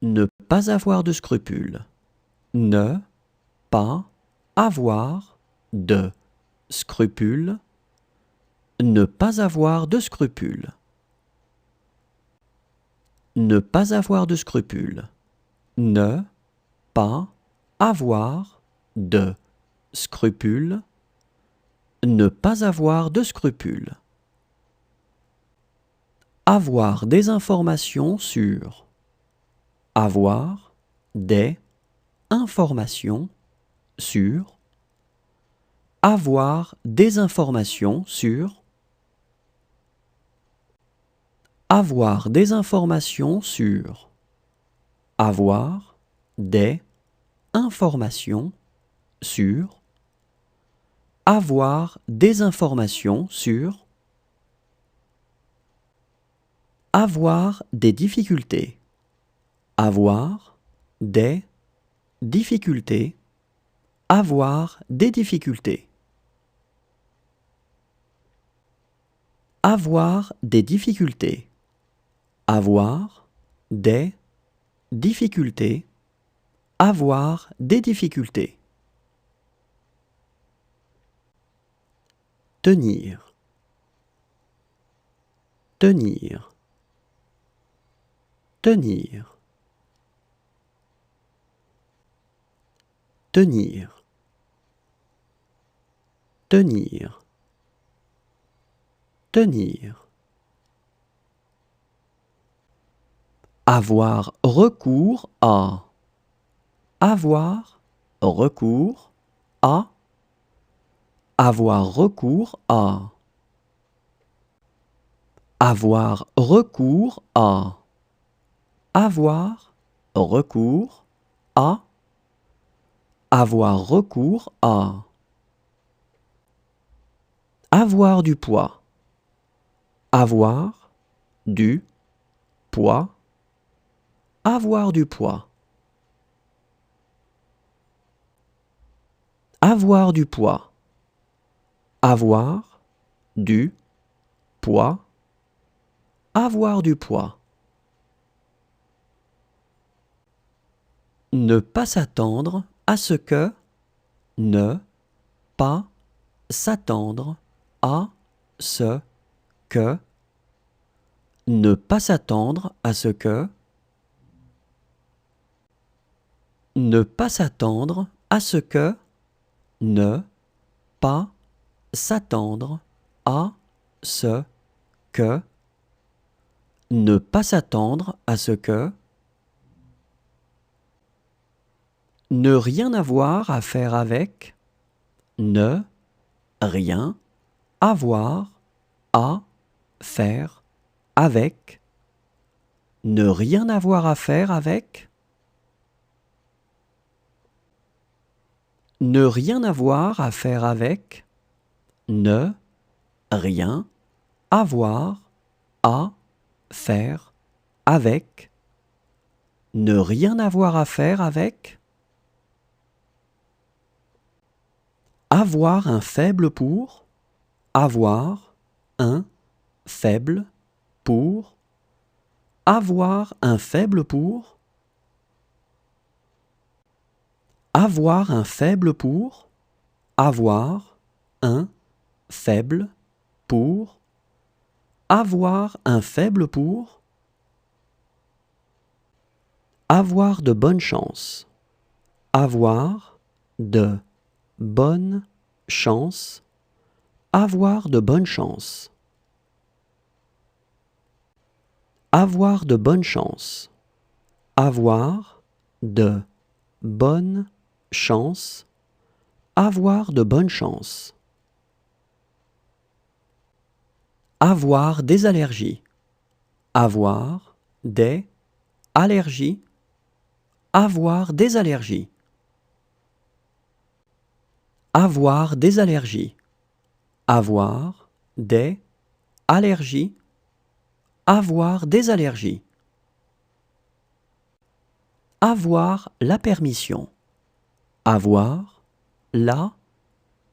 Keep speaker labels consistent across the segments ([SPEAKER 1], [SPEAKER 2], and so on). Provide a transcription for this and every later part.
[SPEAKER 1] Ne pas avoir de scrupules. Ne pas avoir de scrupules. Ne pas avoir de scrupules. Ne pas avoir de scrupules. Ne pas avoir de scrupules. Ne pas avoir de scrupules. Avoir des informations sur. Avoir des informations sur. Avoir des informations sur. Avoir des informations sur. Avoir des informations sur. Avoir des informations sur. Avoir des difficultés. Avoir des difficultés. Avoir des difficultés. Avoir des difficultés. Avoir des difficultés. Avoir des difficultés. Tenir. Tenir. Tenir. Tenir. Tenir. Tenir. Avoir recours à. Avoir recours à. Avoir recours à. Avoir recours à. Avoir recours à. Avoir recours à. Avoir du poids. Avoir du poids. Avoir du poids. Avoir du poids. Avoir du poids. Avoir du poids. Ne pas s'attendre à ce que. Ne pas s'attendre à ce que. Ne pas s'attendre à ce que. Ne pas s'attendre à ce que. Ne pas s'attendre à ce que. Ne pas s'attendre à ce que. Ne rien avoir à faire avec. Ne rien avoir à faire avec. Ne rien avoir à faire avec. Ne rien avoir à faire avec. Ne rien avoir à faire avec. Ne rien avoir à faire avec. Avoir un faible pour. Avoir un faible pour. Avoir un faible pour. Avoir un faible pour. Avoir un faible pour. Avoir un faible pour. Avoir de bonnes chances. Avoir de bonnes chances. Avoir de bonnes chances. Avoir de bonnes chances. Avoir de bonnes chances. Avoir de bonnes chances. Avoir des allergies. Avoir des allergies. Avoir des allergies. Avoir des allergies. Avoir des allergies. Avoir des allergies. Avoir la permission. Avoir la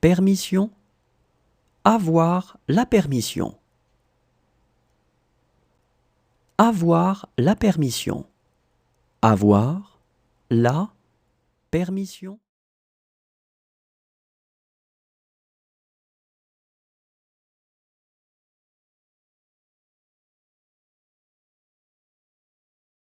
[SPEAKER 1] permission. Avoir la permission. Avoir la permission. Avoir la permission.